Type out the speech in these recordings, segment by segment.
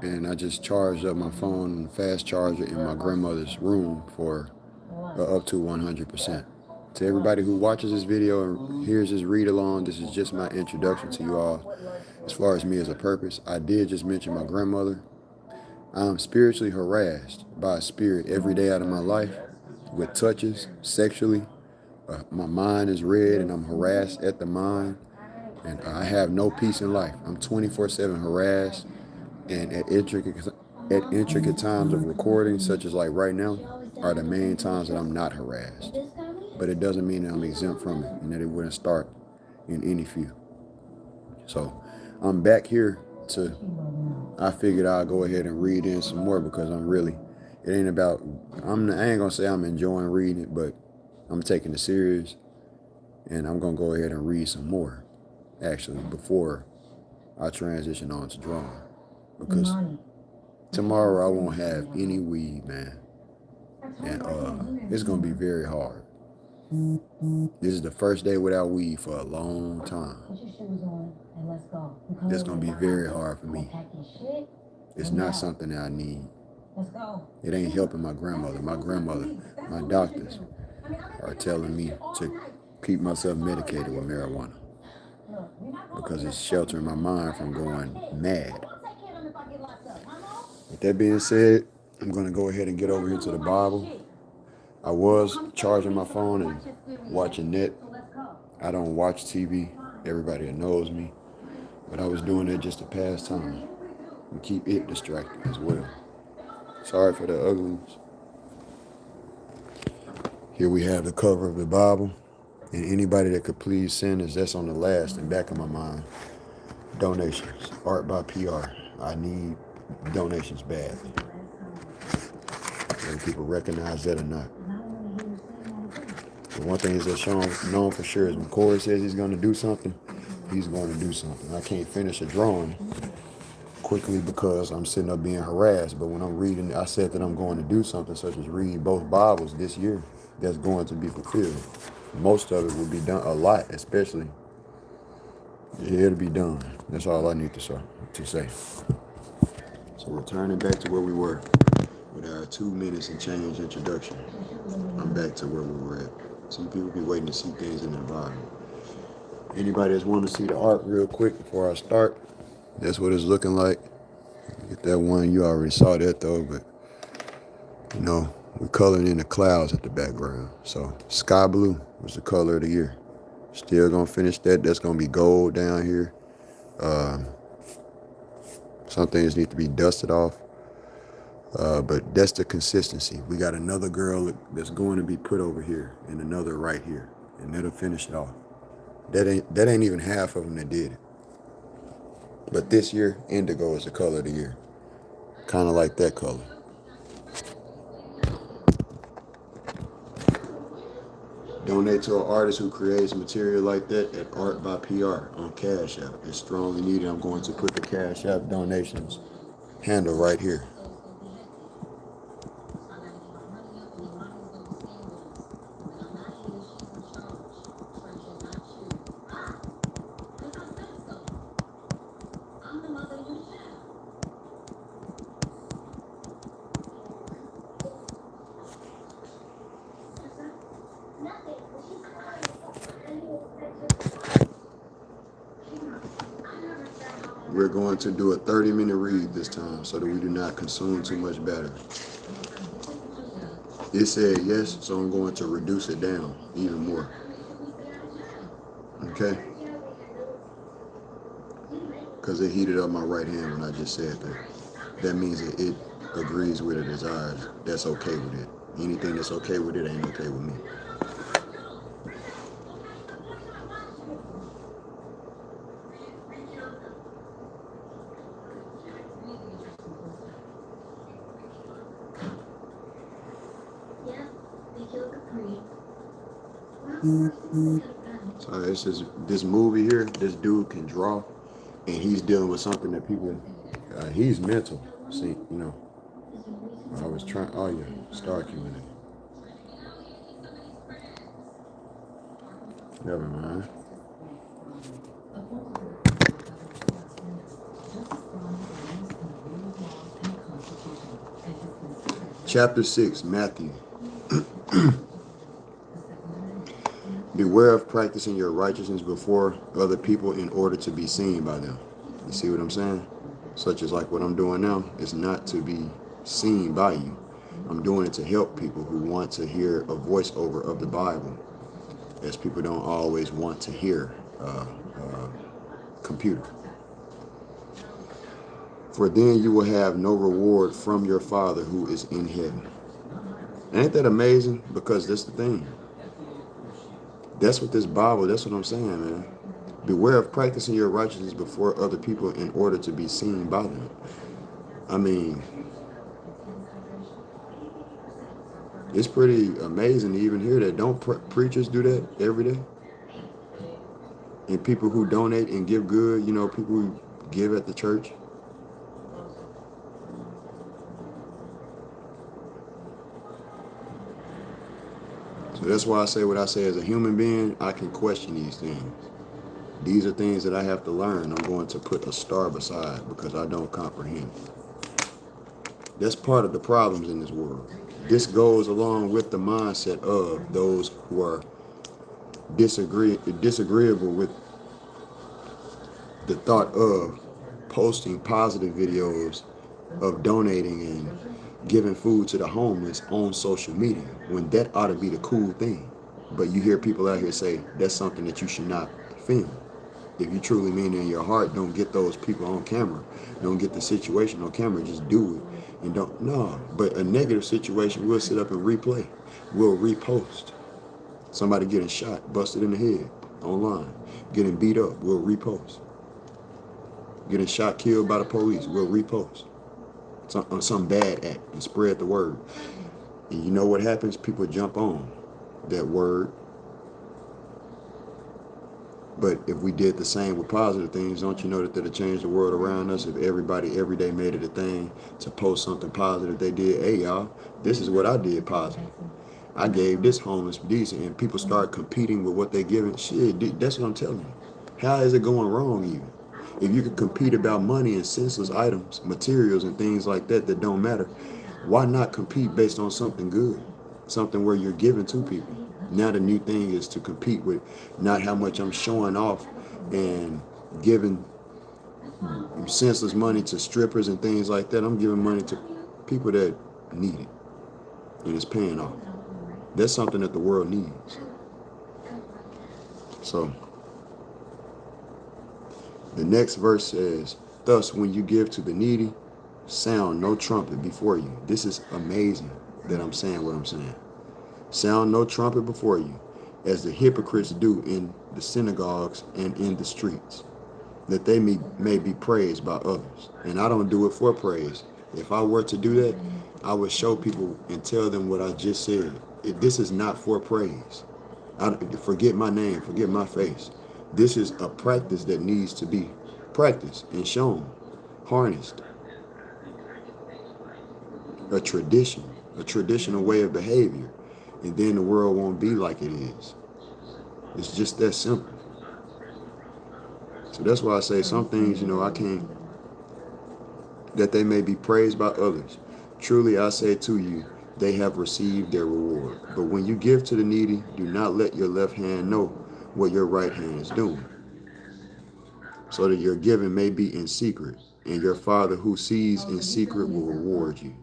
and I just charged up my phone, fast charger, in my grandmother's room for up to 100%. To everybody who watches this video and hears this read along, this is just my introduction to you all. As far as me as a purpose, I did just mention my grandmother. I'm spiritually harassed by a spirit every day out of my life with touches sexually. My mind is red and I'm harassed at the mind, and I have no peace in life. I'm 24/7 harassed, and at intricate times of recording, such as like right now, are the main times that I'm not harassed. But it doesn't mean that I'm exempt from it and that it wouldn't start in any few. So I'm back here to, I figured I'll go ahead and read in some more because it ain't about, I ain't gonna say I'm enjoying reading it, but I'm taking it serious, and I'm gonna go ahead and read some more, actually, before I transition on to drawing. Because tomorrow I won't have any weed, man. And it's gonna be very hard. This is the first day without weed for a long time. It's gonna be very hard for me. It's not something that I need. It ain't helping my grandmother. My doctors are telling me to keep myself medicated with marijuana because it's sheltering my mind from going mad. With that being said, I'm going to go ahead and get over here to the Bible. I was charging my phone and watching net. I don't watch TV. Everybody that knows me. But I was doing it just to pass time and keep it distracted as well. Sorry for the ugliness. Here we have the cover of the Bible. And anybody that could please send us, that's on the last and back of my mind. Donations. Art by PR. I need donations badly. Whether people recognize that or not. The one thing is that's known for sure is when Corey says he's going to do something, he's going to do something. I can't finish a drawing quickly because I'm sitting up being harassed. But when I'm reading, I said that I'm going to do something such as read both Bibles this year. That's going to be fulfilled. Most of it will be done, a lot especially. It'll be done. That's all I need to say. So we're turning back to where we were with our 2 minutes and change introduction. I'm back to where we were at. Some people be waiting to see things in the environment. Anybody that's want to see the art real quick before I start, that's what it's looking like. Get that one, you already saw that though, but we're coloring in the clouds at the background. So sky blue was the color of the year. Still gonna finish that. That's gonna be gold down here. Some things need to be dusted off. But that's the consistency. We got another girl that's going to be put over here and another right here, and that'll finish it off. That ain't even half of them that did it. But this year, indigo is the color of the year. Kind of like that color. Donate to an artist who creates material like that at ArtByPR on Cash App. It's strongly needed. I'm going to put the Cash App donations handle right here. We're going to do a 30-minute read this time so that we do not consume too much battery. It said yes, so I'm going to reduce it down even more. Okay? Because it heated up my right hand when I just said that. That means that it agrees with the desires. That's okay with it. Anything that's okay with it ain't okay with me. So it's just this movie here. This dude can draw, and he's dealing with something that people. He's mental. See, I was trying. Oh yeah, star community. Never mind. Chapter 6, Matthew. Beware of practicing your righteousness before other people in order to be seen by them. You see what I'm saying? Such as like what I'm doing now is not to be seen by you. I'm doing it to help people who want to hear a voiceover of the Bible, as people don't always want to hear computer. For then you will have no reward from your Father who is in heaven. Ain't that amazing? Because that's the thing. That's what this Bible, that's what I'm saying, man. Beware of practicing your righteousness before other people in order to be seen by them. I mean, it's pretty amazing to even hear that. Don't preachers do that every day? And people who donate and give good, you know, people who give at the church. So that's why I say what I say. As a human being, I can question these things. These are things that I have to learn. I'm going to put a star beside because I don't comprehend. That's part of the problems in this world. This goes along with the mindset of those who are disagreeable with the thought of posting positive videos of donating and giving food to the homeless on social media, when that ought to be the cool thing. But you hear people out here say that's something that you should not film. If you truly mean it in your heart, don't get those people on camera. Don't get the situation on camera. Just do it. And don't, no. But a negative situation, we'll sit up and replay. We'll repost. Somebody getting shot, busted in the head, online. Getting beat up, we'll repost. Getting shot, killed by the police, we'll repost. Some bad act and spread the word. And you know what happens? People jump on that word. But if we did the same with positive things, don't you know that that'll change the world around us? If everybody every day made it a thing to post something positive they did. Hey, y'all, this is what I did positive. I gave this homeless decent, and people start competing with what they giving. Shit, that's what I'm telling you. How is it going wrong even? If you could compete about money and senseless items, materials and things like that that don't matter, why not compete based on something good? Something where you're giving to people. Now the new thing is to compete with not how much I'm showing off and giving senseless money to strippers and things like that. I'm giving money to people that need it, and it's paying off. That's something that the world needs. So the next verse says, thus when you give to the needy, sound no trumpet before you. This is amazing that I'm saying what I'm saying. Sound no trumpet before you, as the hypocrites do in the synagogues and in the streets, that they may be praised by others. And I don't do it for praise. If I were to do that, I would show people and tell them what I just said. This is not for praise. Forget my name, forget my face. This is a practice that needs to be practiced and shown, harnessed. A traditional way of behavior. And then the world won't be like it is. It's just that simple. So that's why I say some things, I can't, that they may be praised by others. Truly I say to you, they have received their reward. But when you give to the needy, do not let your left hand know what your right hand is doing, so that your giving may be in secret, and your Father who sees in secret will reward you.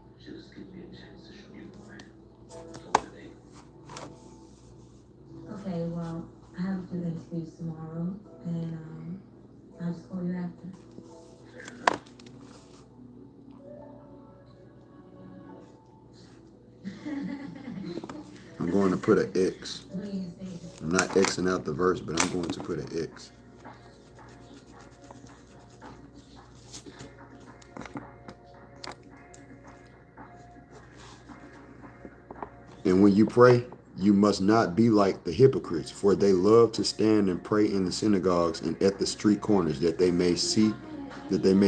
Okay, well, I have a few interviews tomorrow, and I'll just call you after. I'm going to put an X. I'm not Xing out the verse, but I'm going to put an X. And when you pray, you must not be like the hypocrites, for they love to stand and pray in the synagogues and at the street corners, that they may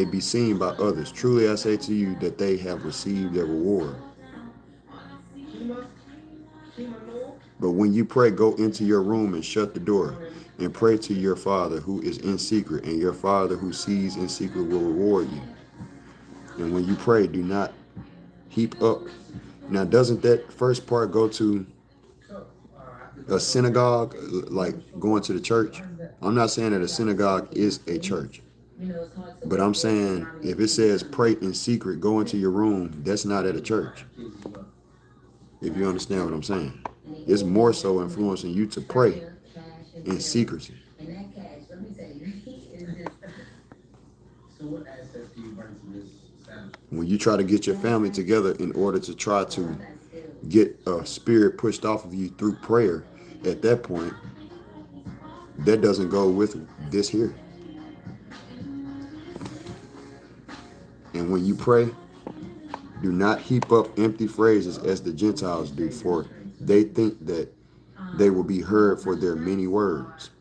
be seen by others. Truly I say to you that they have received their reward. But when you pray, go into your room and shut the door, and pray to your Father who is in secret, and your Father who sees in secret will reward you. And when you pray, do not heap up Now, doesn't that first part go to a synagogue, like going to the church? I'm not saying that a synagogue is a church, but I'm saying if it says pray in secret, go into your room, that's not at a church. If you understand what I'm saying, it's more so influencing you to pray in secrecy. When you try to get your family together in order to try to get a spirit pushed off of you through prayer, at that point, that doesn't go with this here. And when you pray, do not heap up empty phrases as the Gentiles do, for they think that they will be heard for their many words.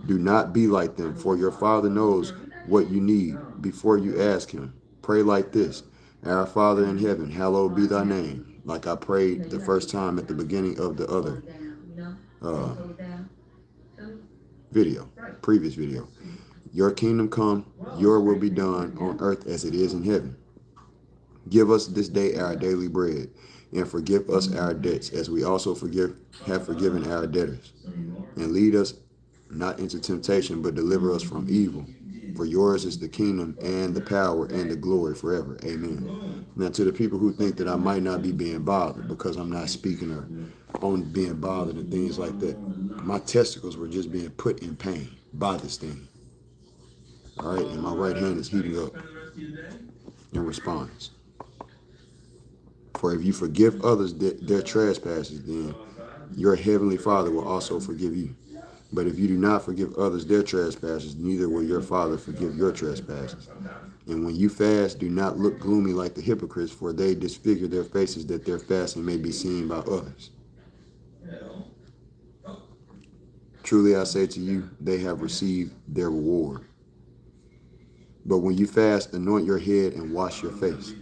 Do not be like them, for your Father knows what you need before you ask him. Pray like this: Our Father in heaven, hallowed be thy name. Like I prayed the first time at the beginning of the other previous video. Your kingdom come, your will be done on earth as it is in heaven. Give us this day our daily bread, and forgive us our debts as we also have forgiven our debtors. And lead us not into temptation, but deliver us from evil. For yours is the kingdom and the power and the glory forever. Amen. Now, to the people who think that I might not be being bothered because I'm not speaking or on being bothered and things like that, my testicles were just being put in pain by this thing. All right, and my right hand is heating up in response. For if you forgive others their trespasses, then your heavenly Father will also forgive you. But if you do not forgive others their trespasses, neither will your Father forgive your trespasses. And when you fast, do not look gloomy like the hypocrites, for they disfigure their faces that their fasting may be seen by others. Truly I say to you, they have received their reward. But when you fast, anoint your head and wash your face.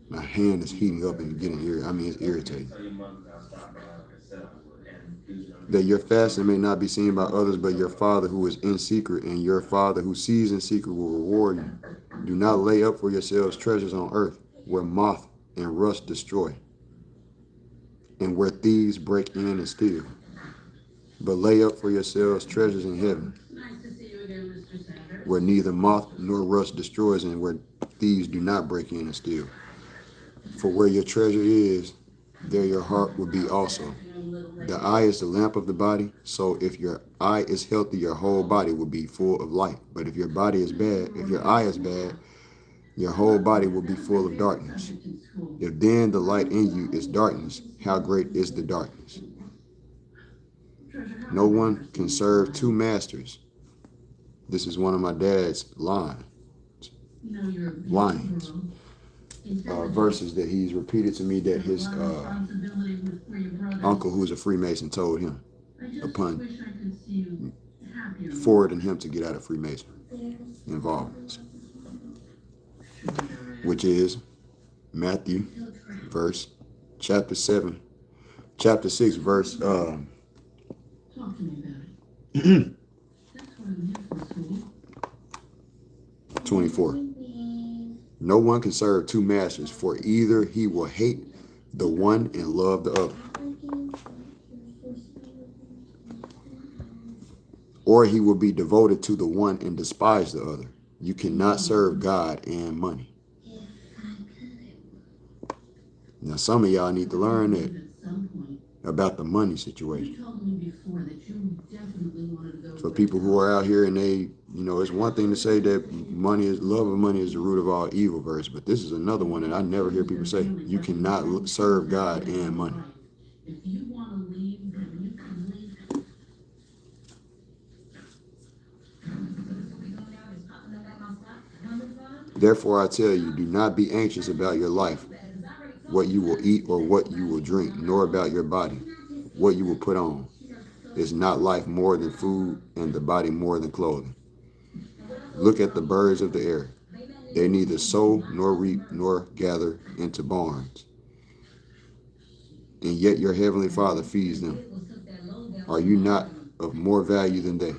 My hand is heating up and getting it's irritating. That your fasting may not be seen by others, but your Father who is in secret, and your Father who sees in secret will reward you. Do not lay up for yourselves treasures on earth, where moth and rust destroy, and where thieves break in and steal. But lay up for yourselves treasures in heaven, where neither moth nor rust destroys, and where thieves do not break in and steal. For where your treasure is, there your heart will be also. The eye is the lamp of the body, so if your eye is healthy, your whole body will be full of light. But if your eye is bad, your whole body will be full of darkness. If then the light in you is darkness, how great is the darkness? No one can serve two masters. This is one of my dad's lines. Verses that he's repeated to me that his uncle, who's a Freemason, told him upon forwarding him to get out of Freemason involvements, which is Matthew chapter 6, verse 24. No one can serve two masters, for either he will hate the one and love the other, or he will be devoted to the one and despise the other. You cannot serve God and money. Now, some of y'all need to learn that about the money situation. For people who are out here and they, it's one thing to say that love of money is the root of all evil, verse, but this is another one that I never hear people say. You cannot serve God and money. Therefore, I tell you, do not be anxious about your life, what you will eat or what you will drink, nor about your body, what you will put on. Is not life more than food, and the body more than clothing? Look at the birds of the air. They neither sow nor reap nor gather into barns, and yet your heavenly Father feeds them. Are you not of more value than they?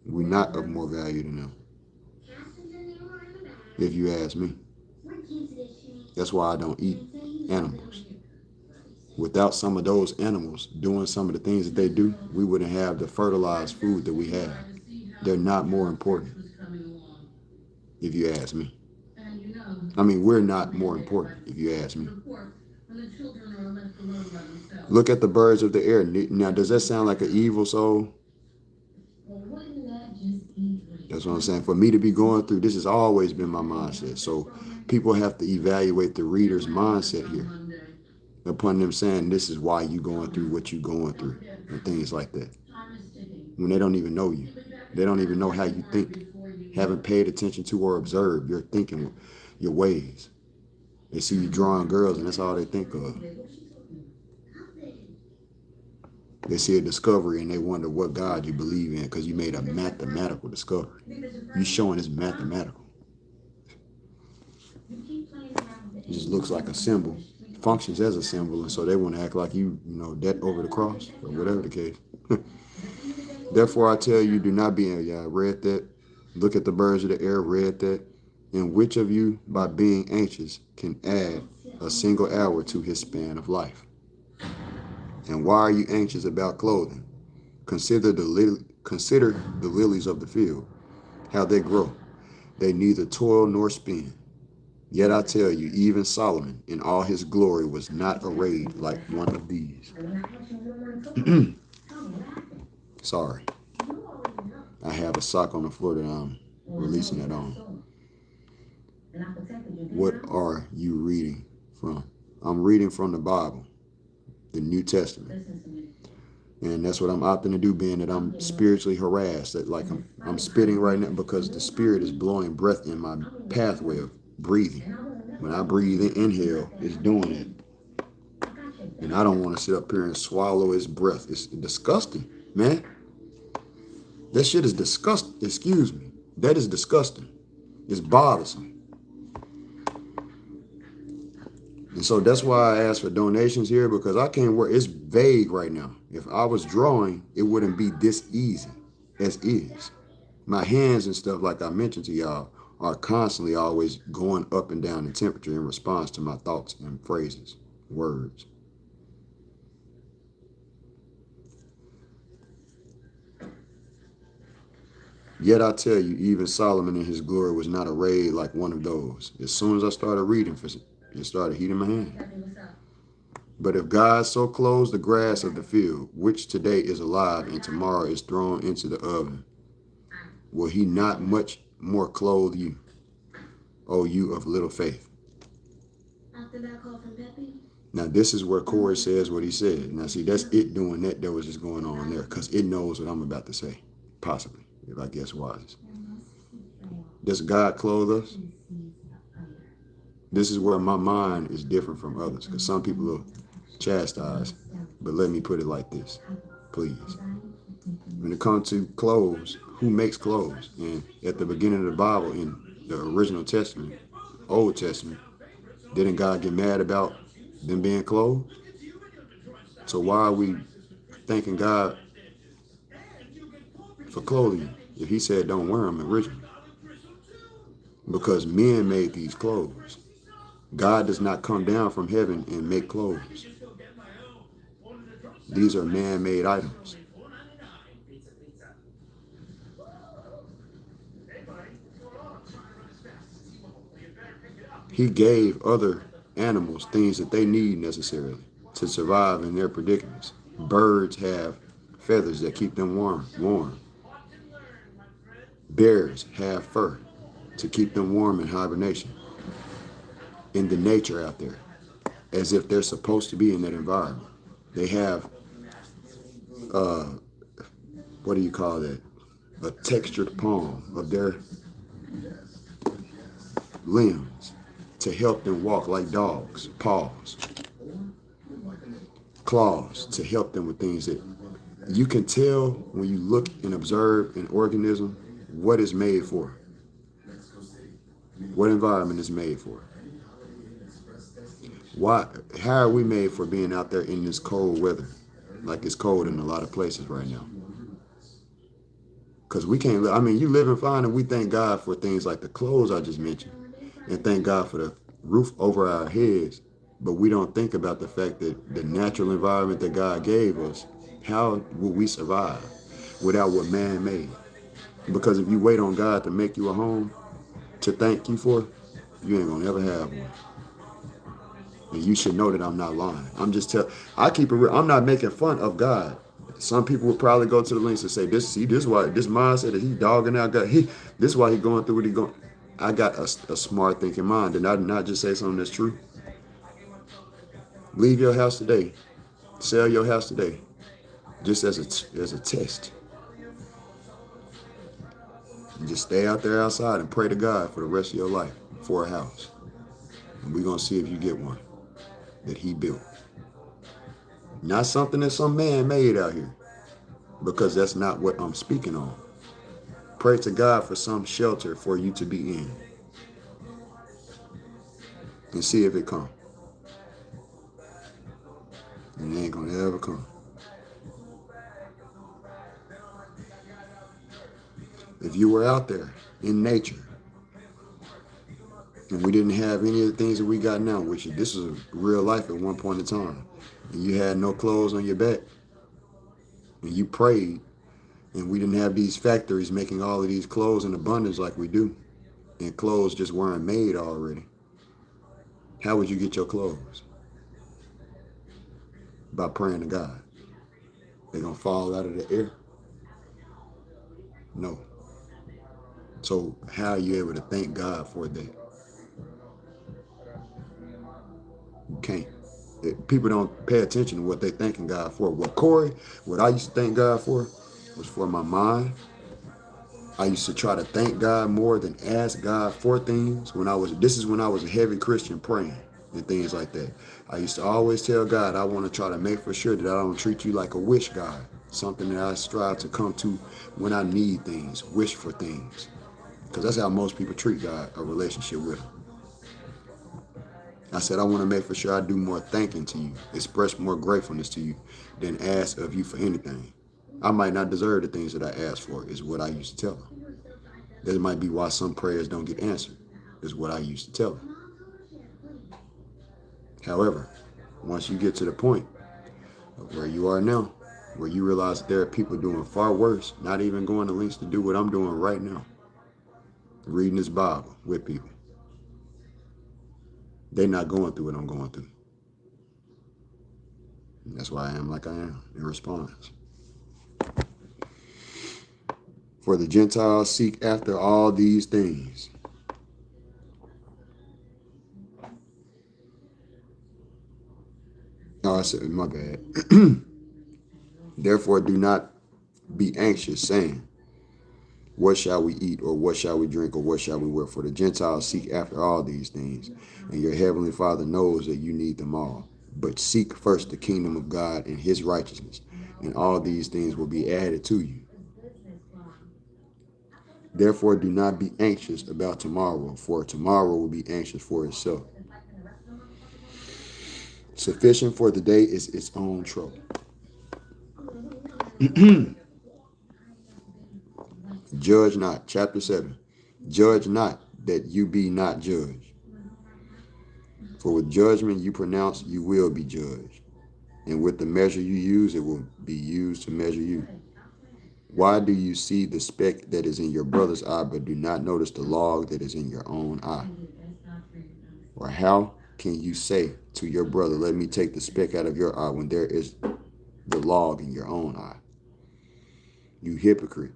We're not of more value than them, if you ask me. That's why I don't eat animals. Without some of those animals doing some of the things that they do, we wouldn't have the fertilized food that we have. They're not more important, if you ask me. I mean, we're not more important, if you ask me. Look at the birds of the air. Now, does that sound like an evil soul? That's what I'm saying. For me to be going through, this has always been my mindset. So people have to evaluate the reader's mindset here upon them saying this is why you going through what you going through and things like that. When they don't even know you. They don't even know how you think. Haven't paid attention to or observed your thinking, your ways. They see you drawing girls and that's all they think of. They see a discovery and they wonder what God you believe in because you made a mathematical discovery. You showing it's mathematical. It just looks like a symbol, functions as a symbol, and so they want to act like you know, that over the cross or whatever the case. Therefore, I tell you, do not be angry. I read that. Look at the birds of the air, read that. And which of you, by being anxious, can add a single hour to his span of life? And why are you anxious about clothing? Consider the lilies of the field, how they grow. They neither toil nor spin. Yet I tell you, even Solomon in all his glory was not arrayed like one of these. Sorry. I have a sock on the floor that I'm releasing it on. What are you reading from? I'm reading from the Bible, the New Testament. And that's what I'm opting to do, being that I'm spiritually harassed. That like I'm spitting right now because the spirit is blowing breath in my pathway of breathing. When I breathe in, inhale, it's doing it. And I don't want to sit up here and swallow his breath. It's disgusting, man. That shit is disgusting. Excuse me. That is disgusting. It's bothersome. And so that's why I asked for donations here, because I can't work. It's vague right now. If I was drawing, it wouldn't be this easy as is. My hands and stuff, like I mentioned to y'all, are constantly always going up and down in temperature in response to my thoughts and phrases, words. Yet I tell you, even Solomon in his glory was not arrayed like one of those. As soon as I started reading, it started heating my hand. But if God so clothes the grass of the field, which today is alive and tomorrow is thrown into the oven, will he not much more clothe you, O you of little faith? Now this is where Corey says what he said. Now see, that's it doing that was just going on there, because it knows what I'm about to say, possibly, if I guess wise. Does God clothe us? This is where my mind is different from others, because some people will chastise, but let me put it like this, please. When it comes to clothes, who makes clothes? And at the beginning of the Bible, in the original Testament, Old Testament, didn't God get mad about them being clothed? So why are we thanking God for clothing you if he said don't wear them originally? Because men made these clothes. God does not come down from heaven and make clothes. These are man-made items. He gave other animals things that they need necessarily to survive in their predicaments. Birds have feathers that keep them warm. Bears have fur to keep them warm in hibernation. In the nature out there, as if they're supposed to be in that environment. They have, what do you call that? A textured palm of their limbs to help them walk like dogs. Paws. Claws to help them with things that you can tell when you look and observe an organism what it's made for. What environment is made for. Why? How are we made for being out there in this cold weather? Like it's cold in a lot of places right now. Because we can't, I mean, you living fine and we thank God for things like the clothes I just mentioned. And thank God for roof over our heads, but we don't think about the fact that the natural environment that God gave us, how will we survive without what man made? Because if you wait on God to make you a home to thank you for, you ain't gonna ever have one. And you should know that I'm not lying. I keep it real. I'm not making fun of God. Some people would probably go to the links and say, this why this mindset that he dogging out God. This is why he going through what he going. I got a smart thinking mind, and I did not just say something that's true. Leave your house today. Sell your house today, just as a test. And just stay out there outside and pray to God for the rest of your life for a house. And we're gonna see if you get one that he built. Not something that some man made out here, because that's not what I'm speaking on. Pray to God for some shelter for you to be in and see if it comes. And it ain't gonna ever come. If you were out there in nature and we didn't have any of the things that we got now, which this was real life at one point in time, and you had no clothes on your back, and you prayed, and we didn't have these factories making all of these clothes in abundance like we do, and clothes just weren't made already, how would you get your clothes? By praying to God. They're gonna fall out of the air? No. So how are you able to thank God for that? You can't. People don't pay attention to what they're thanking God for. What I used to thank God for was for my mind. I used to try to thank God more than ask God for things. This is when I was a heavy Christian praying and things like that. I used to always tell God, I want to try to make for sure that I don't treat you like a wish God. Something that I strive to come to when I need things, wish for things. Because that's how most people treat God, a relationship with him. I said, I want to make for sure I do more thanking to you, express more gratefulness to you than ask of you for anything. I might not deserve the things that I ask for, is what I used to tell them. That might be why some prayers don't get answered, is what I used to tell them. However, once you get to the point of where you are now, where you realize that there are people doing far worse, not even going to lengths to do what I'm doing right now, reading this Bible with people. They're not going through what I'm going through. And that's why I am like I am in response. For the Gentiles seek after all these things. Oh, I said, my bad. Therefore, do not be anxious, saying, what shall we eat, or what shall we drink, or what shall we wear? For the Gentiles seek after all these things, and your heavenly Father knows that you need them all. But seek first the kingdom of God and his righteousness, and all these things will be added to you. Therefore, do not be anxious about tomorrow, for tomorrow will be anxious for itself. Sufficient for the day is its own trouble. Judge not, chapter 7. Judge not, that you be not judged. For with judgment you pronounce, you will be judged. And with the measure you use, it will be used to measure you. Why do you see the speck that is in your brother's eye, but do not notice the log that is in your own eye? Or how can you say to your brother, let me take the speck out of your eye, when there is the log in your own eye? You hypocrite.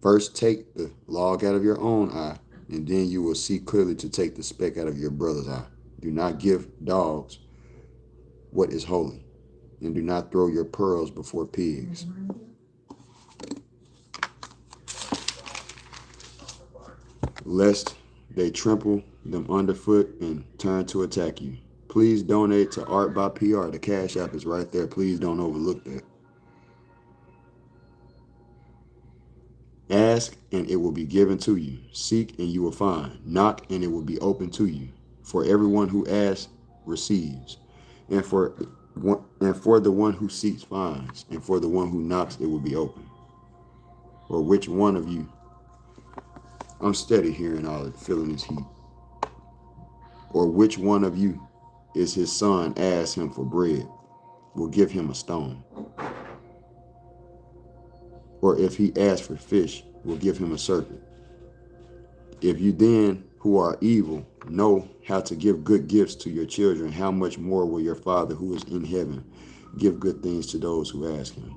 First take the log out of your own eye, and then you will see clearly to take the speck out of your brother's eye. Do not give dogs what is holy, and do not throw your pearls before pigs, lest they trample them underfoot and turn to attack you. Please donate to ArtByPR. The Cash App is right there. Please don't overlook that. Ask, and it will be given to you. Seek, and you will find. Knock, and it will be open to you. For everyone who asks receives, and for the one who seeks finds, and for the one who knocks it will be open. Or which one of you? I'm steady hearing all it, feeling this heat. Or which one of you is his son asks him for bread, will give him a stone? Or if he asks for fish, will give him a serpent? If you then, who are evil, know how to give good gifts to your children, how much more will your Father who is in heaven give good things to those who ask him?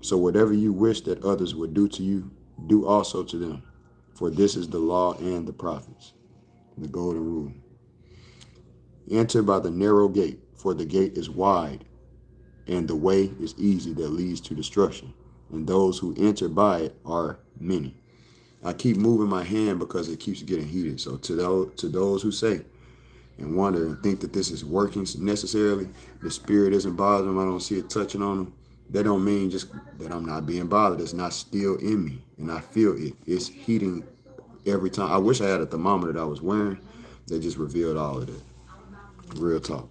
So whatever you wish that others would do to you, do also to them. For this is the law and the prophets. The golden rule. Enter by the narrow gate, for the gate is wide, and the way is easy that leads to destruction, and those who enter by it are many. I keep moving my hand because it keeps getting heated. So to those who say and wonder and think that this is working necessarily, the spirit isn't bothering them, I don't see it touching on them, that don't mean just that I'm not being bothered. It's not still in me, and I feel it. It's heating every time. I wish I had a thermometer that I was wearing that just revealed all of that. Real talk.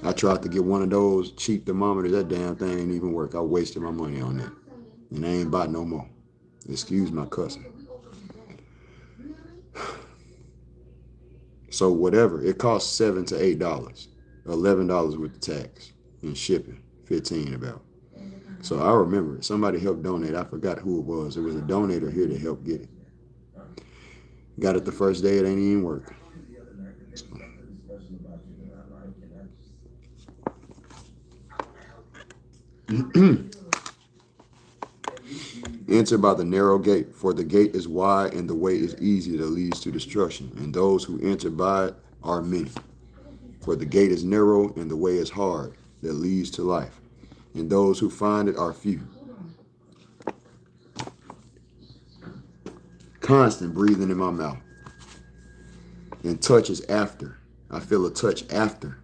I tried to get one of those cheap thermometers. That damn thing ain't even work. I wasted my money on that. And I ain't bought no more. Excuse my cussing. So whatever, it costs $7 to $8. $11 with the tax and shipping. 15 about. So I remember somebody helped donate. I forgot who it was. It was a donator here to help get it. Got it the first day, it ain't even working. So. Enter by the narrow gate, for the gate is wide and the way is easy that leads to destruction, and those who enter by it are many. For the gate is narrow and the way is hard that leads to life, and those who find it are few. Constant breathing in my mouth. And touch is after. I feel a touch after.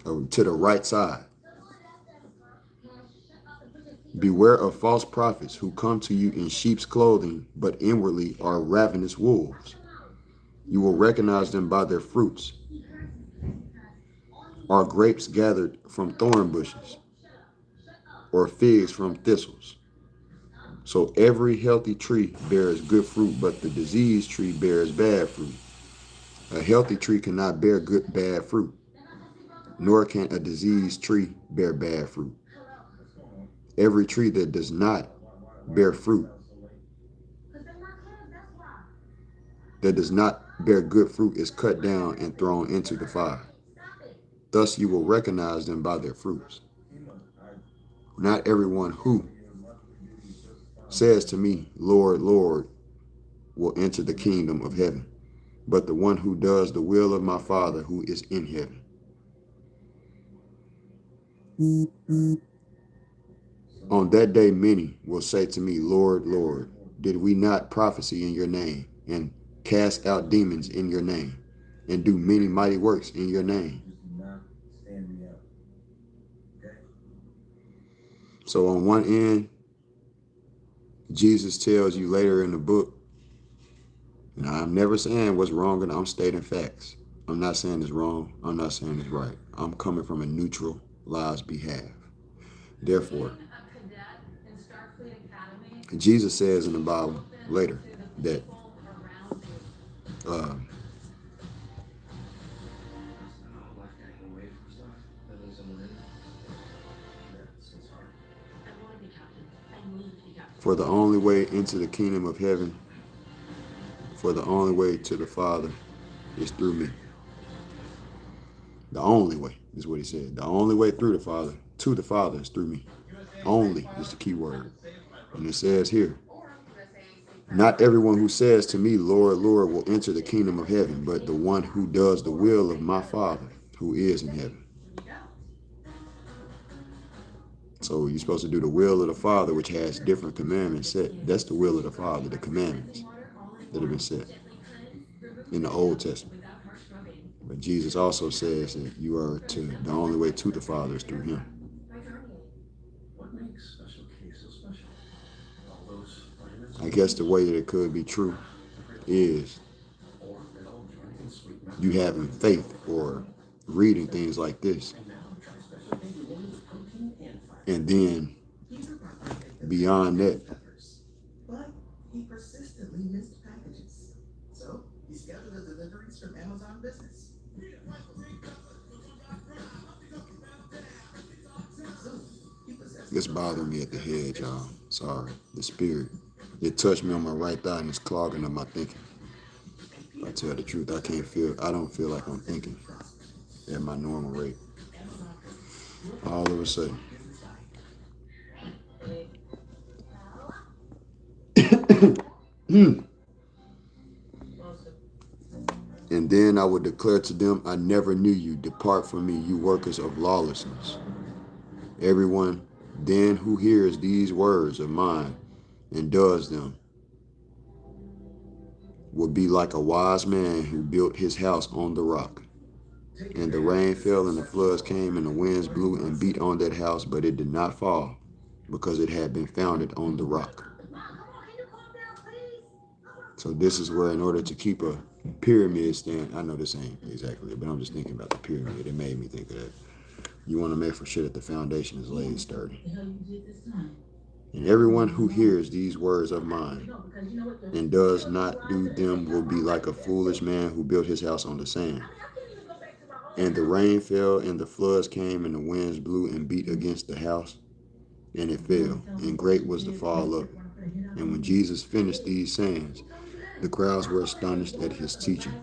To the right side. Beware of false prophets who come to you in sheep's clothing, but inwardly are ravenous wolves. You will recognize them by their fruits. Are grapes gathered from thorn bushes, or figs from thistles? So every healthy tree bears good fruit, but the diseased tree bears bad fruit. A healthy tree cannot bear bad fruit, nor can a diseased tree bear bad fruit. Every tree that does not bear fruit, that does not bear good fruit, is cut down and thrown into the fire. Thus you will recognize them by their fruits. Not everyone who says to me, Lord, Lord, will enter the kingdom of heaven, but the one who does the will of my Father who is in heaven. On that day, many will say to me, Lord, Lord, did we not prophesy in your name, and cast out demons in your name, and do many mighty works in your name? So on one end, Jesus tells you later in the book, and I'm never saying what's wrong, and I'm stating facts. I'm not saying it's wrong. I'm not saying it's right. I'm coming from a neutralized behalf. Therefore, Jesus says in the Bible later that for the only way into the kingdom of heaven, for the only way to the Father is through me. The only way is what he said. The only way through the Father, to the Father, is through me. Only is the key word. And it says here, not everyone who says to me, Lord, Lord, will enter the kingdom of heaven, but the one who does the will of my Father who is in heaven. So you're supposed to do the will of the Father, which has different commandments set. That's the will of the Father, the commandments that have been set in the Old Testament. But Jesus also says that you are the only way to the Father is through him. I guess the way that it could be true is you having faith or reading things like this. And then beyond that, It's bothering me at the head, y'all. Sorry. The spirit. It touched me on my right thigh and it's clogging up my thinking. If I tell the truth, I don't feel like I'm thinking at my normal rate. All of a sudden. And then I would declare to them, I never knew you. Depart from me, you workers of lawlessness. Everyone then who hears these words of mine and does them will be like a wise man who built his house on the rock. And the rain fell and the floods came and the winds blew and beat on that house, but it did not fall because it had been founded on the rock. So this is where, in order to keep a pyramid stand, I know this ain't exactly it, but I'm just thinking about the pyramid. It made me think of that. You want to make for sure that the foundation is laid sturdy. And everyone who hears these words of mine and does not do them will be like a foolish man who built his house on the sand. And the rain fell and the floods came and the winds blew and beat against the house, and it fell, and great was the fall of it. And when Jesus finished these sayings, the crowds were astonished at his teaching,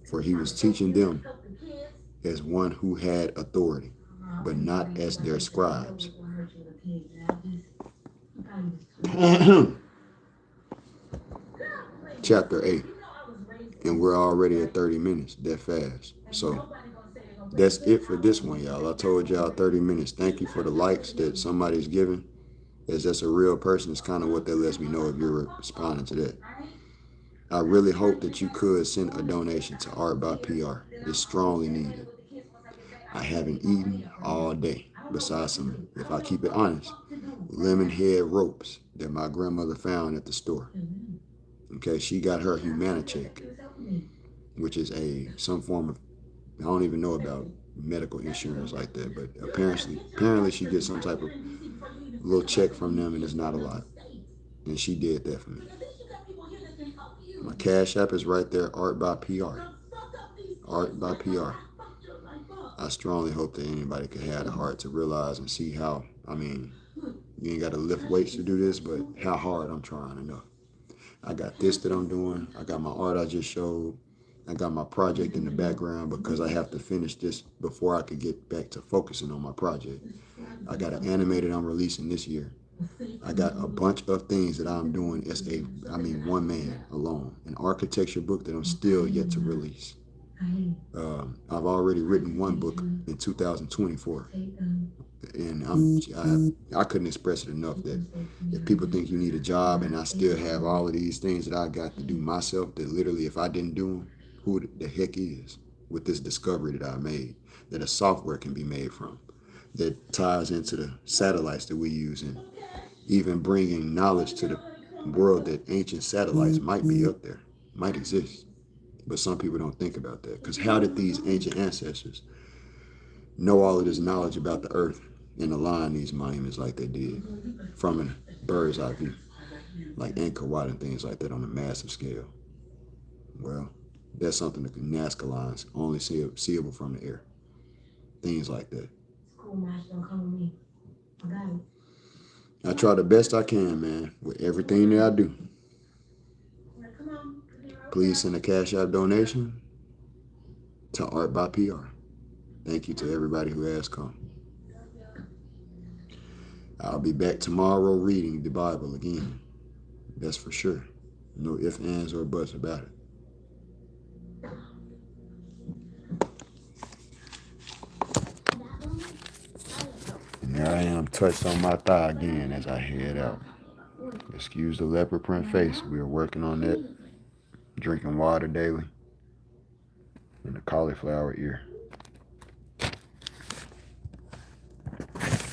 for he was teaching them as one who had authority, but not as their scribes. Chapter 8. And we're already at 30 minutes, that fast. So that's it for this one, y'all. I told y'all 30 minutes. Thank you for the likes that somebody's giving. As that's a real person, it's kind of what that lets me know if you're responding to that. I really hope that you could send a donation to Art by PR. It's strongly needed. I haven't eaten all day, besides some, if I keep it honest, lemon head ropes that my grandmother found at the store. Okay, she got her Humana-Check, which is some form of, I don't even know about medical insurance like that, but apparently she gets some type of little check from them, and it's not a lot. And she did that for me. My Cash App is right there, Art by PR. Art by PR. I strongly hope that anybody could have the heart to realize and see how, you ain't got to lift weights to do this, but how hard I'm trying enough. I got this that I'm doing. I got my art I just showed. I got my project in the background because I have to finish this before I could get back to focusing on my project. I got an animated I'm releasing this year. I got a bunch of things that I'm doing as one man alone. An architecture book that I'm still yet to release. I've already written one book in 2024. And I couldn't express it enough that if people think you need a job and I still have all of these things that I got to do myself, that literally if I didn't do them, who the heck is with this discovery that I made, that a software can be made from, that ties into the satellites that we use, and even bringing knowledge to the world that ancient satellites might be up there, might exist. But some people don't think about that, because how did these ancient ancestors know all of this knowledge about the earth and align these monuments like they did from a bird's eye view, like Angkor Wat and things like that on a massive scale? Well, that's something that Nazca lines only seeable from the air. Things like that. I try the best I can, man, with everything that I do. Please send a Cash App donation to Art by PR. Thank you to everybody who has come. I'll be back tomorrow reading the Bible again. That's for sure. No ifs, ands, or buts about it. And there I am, touched on my thigh again as I head out. Excuse the leopard print face. We are working on that. Drinking water daily. And the cauliflower ear.